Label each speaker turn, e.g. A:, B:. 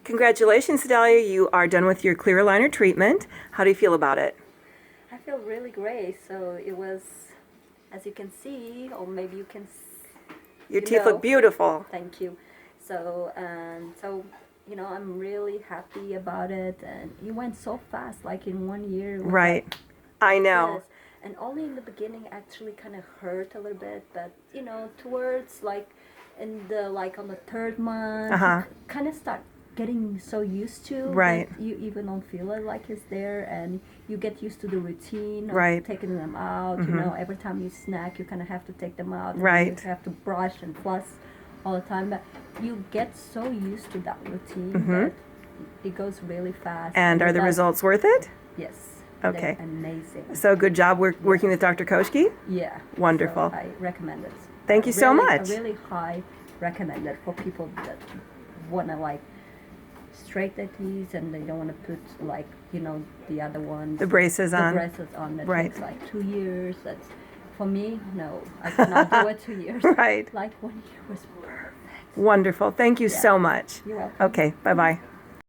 A: Congratulations, Sedalia. You are done with your clear aligner treatment. How do you feel about it?
B: I feel really great. So it was, as you can see, or maybe you can.
A: Your teeth look beautiful.
B: Thank you. So I'm really happy about it, and it went so fast, like in 1 year.
A: Right. I know.
B: Yes. And only in the beginning actually kind of hurt a little bit, but towards like on the third month, you kind of start getting so used to
A: right.
B: that you even don't feel it like it's there, and you get used to the routine of
A: right.
B: taking them out. Every time you snack, you kind of have to take them out.
A: Right.
B: And you have to brush and floss all the time, but you get so used to that routine that it goes really fast.
A: And are the results worth it?
B: Yes.
A: Okay.
B: They're amazing.
A: So good job working with Dr. Koshki?
B: Yeah.
A: Wonderful.
B: So I recommend it.
A: Thank you so much.
B: A really high recommended for people that want to like straight their teeth and they don't want to put like the other ones.
A: The braces on.
B: The braces on that
A: right.
B: takes like 2 years. That's for me. No, I cannot do it 2 years.
A: Right.
B: Like 1 year was perfect.
A: Wonderful. Thank you so much.
B: You're welcome.
A: Okay. Bye bye.